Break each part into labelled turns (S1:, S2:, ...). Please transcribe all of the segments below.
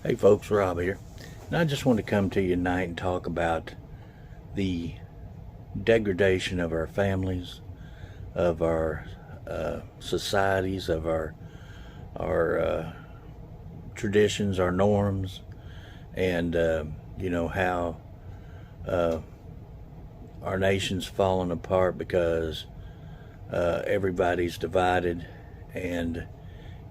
S1: Hey folks, Rob here. And I just want to come to you tonight and talk about the degradation of our families, of our societies, of our traditions, our norms, and how uh, our nation's fallen apart because everybody's divided. And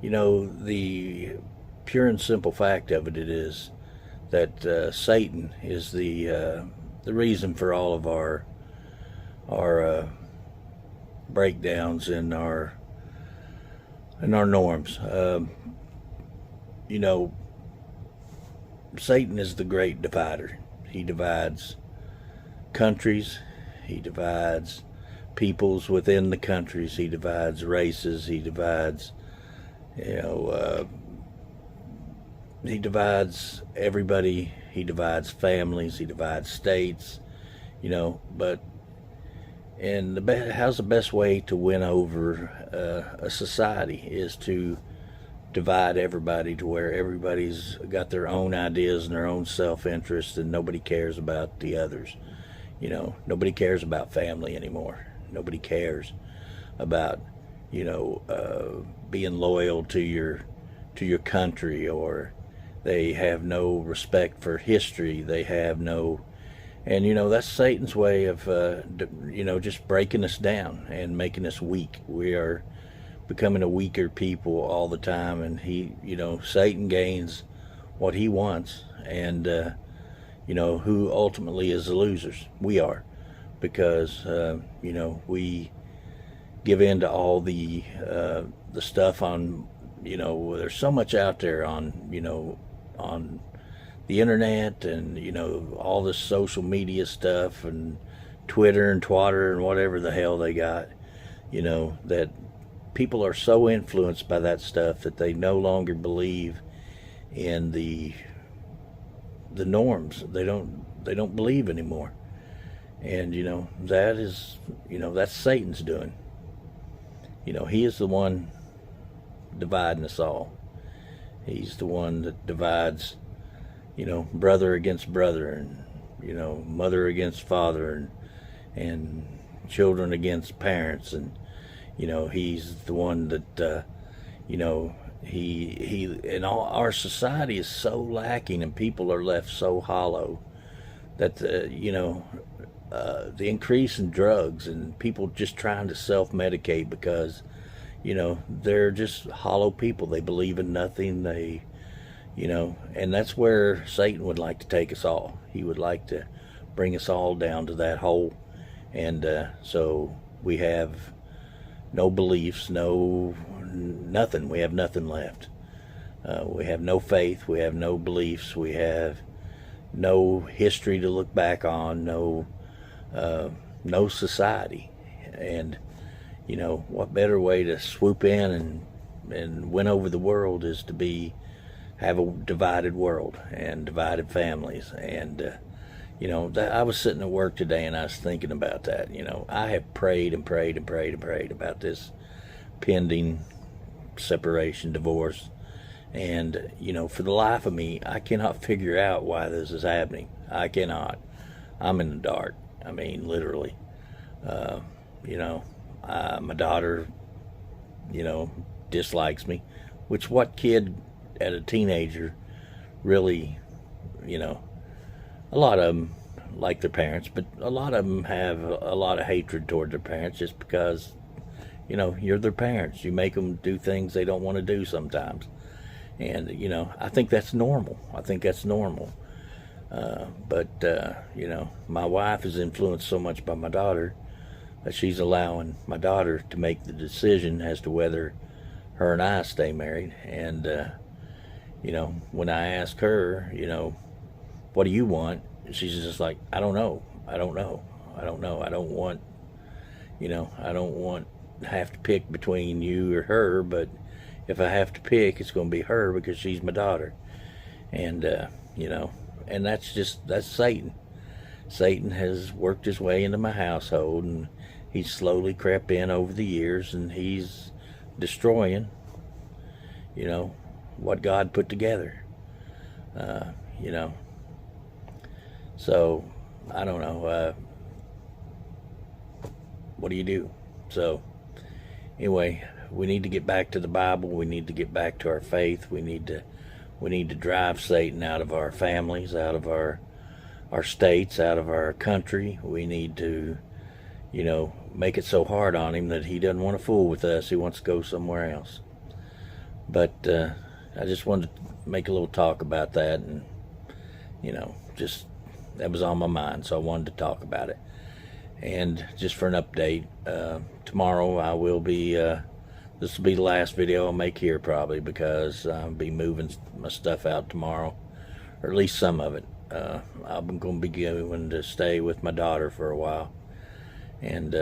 S1: the pure and simple fact of it is that Satan is the reason for all of our breakdowns in our norms. You know, Satan is the great divider. He divides countries. He divides peoples within the countries. He divides races. He divides, you know, uh, he divides everybody. He divides families. He divides states. But how's the best way to win over a society is to divide everybody to where everybody's got their own ideas and their own self-interest, and nobody cares about the others. Nobody cares about family anymore. Nobody cares about being loyal to your country, or they have no respect for history. They have no, and that's Satan's way of just breaking us down and making us weak. We are becoming a weaker people all the time, and Satan gains what he wants, and who ultimately is the losers? We are, because we give in to all the stuff on, there's so much out there on the internet, and all this social media stuff, and Twitter and Twatter and whatever the hell they got, that people are so influenced by that stuff that they no longer believe in the norms. They don't believe anymore. And that's Satan's doing. He is the one dividing us all. He's the one that divides, brother against brother, and mother against father, and children against parents. And he's the one that he and all our society is so lacking, and people are left so hollow that the increase in drugs and people just trying to self-medicate because they're just hollow people. They believe in nothing. And that's where Satan would like to take us all. He would like to bring us all down to that hole. And so we have no beliefs, nothing. We have nothing left. We have no faith. We have no beliefs. We have no history to look back on. No society. And what better way to swoop in and win over the world is to have a divided world and divided families. And I was sitting at work today, and I was thinking about that. I have prayed and prayed and prayed and prayed about this pending separation, divorce, and for the life of me, I cannot figure out why this is happening. I cannot. I'm in the dark. I mean, literally. My daughter, dislikes me, which what kid at a teenager really, a lot of them like their parents, but a lot of them have a lot of hatred toward their parents just because, you're their parents. You make them do things they don't want to do sometimes. And, I think that's normal. But my wife is influenced so much by my daughter that she's allowing my daughter to make the decision as to whether her and I stay married. And, when I ask her, what do you want? She's just like, I don't know. I don't want, I don't want to have to pick between you or her, but if I have to pick, it's going to be her because she's my daughter. And, and that's Satan. Satan has worked his way into my household, and he's slowly crept in over the years, and he's destroying, what God put together. You know, so I don't know. What do you do? So anyway, we need to get back to the Bible. We need to get back to our faith. We need to drive Satan out of our families, out of our states, out of our country. We need to, make it so hard on him that he doesn't want to fool with us. He wants to go somewhere else. But I just wanted to make a little talk about that, and just that was on my mind, so I wanted to talk about it. And just for an update, tomorrow I will be this will be the last video I'll make here, probably, because I'll be moving my stuff out tomorrow, or at least some of it. I'm going to be going to stay with my daughter for a while, and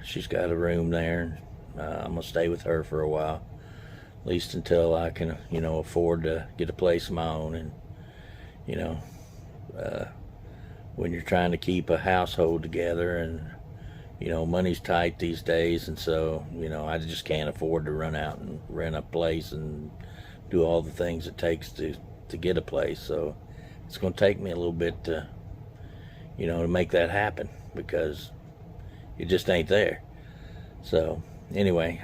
S1: she's got a room there. I'm gonna stay with her for a while, at least until I can, afford to get a place of my own. And when you're trying to keep a household together, and money's tight these days, and so I just can't afford to run out and rent a place and do all the things it takes to get a place. So it's going to take me a little bit to to make that happen, because it just ain't there. So anyway,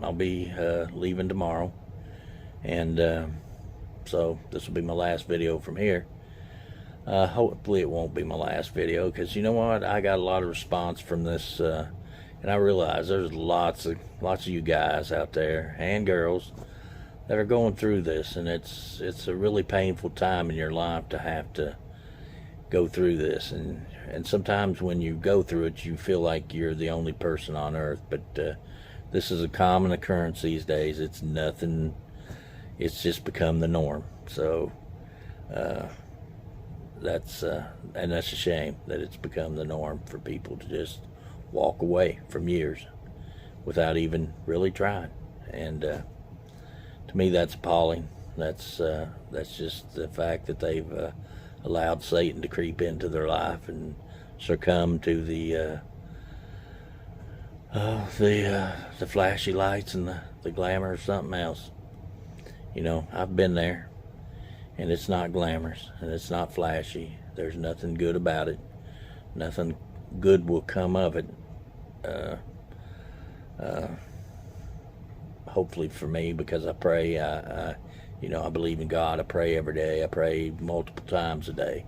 S1: I'll be leaving tomorrow, and so this will be my last video from here. Hopefully it won't be my last video, because you know what, I got a lot of response from this, and I realize there's lots of you guys out there and girls that are going through this, and it's a really painful time in your life to have to go through this, and sometimes when you go through it, you feel like you're the only person on earth. But this is a common occurrence these days. It's nothing. It's just become the norm. So that's a shame that it's become the norm for people to just walk away from years without even really trying. And to me, that's appalling. That's just the fact that they've allowed Satan to creep into their life and succumb to the flashy lights and the glamour of something else. I've been there, and it's not glamorous, and it's not flashy. There's nothing good about it. Nothing good will come of it. Hopefully for me, because I pray. I believe in God. I pray every day. I pray multiple times a day.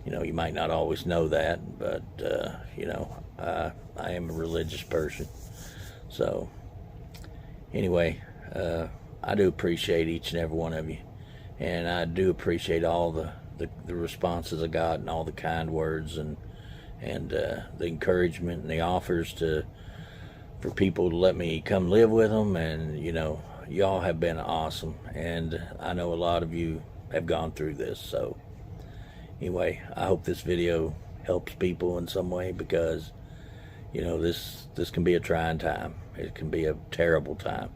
S1: You might not always know that, but I am a religious person. So anyway, I do appreciate each and every one of you, and I do appreciate all the responses I got, and all the kind words, and the encouragement and the offers for people to let me come live with them. And y'all have been awesome, and I know a lot of you have gone through this. So anyway, I hope this video helps people in some way, because this can be a trying time. It can be a terrible time.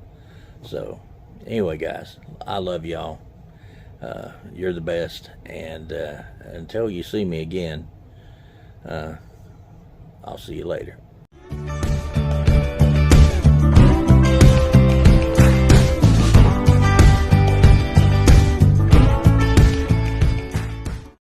S1: So anyway, guys, I love y'all. You're the best, and until you see me again, I'll see you later.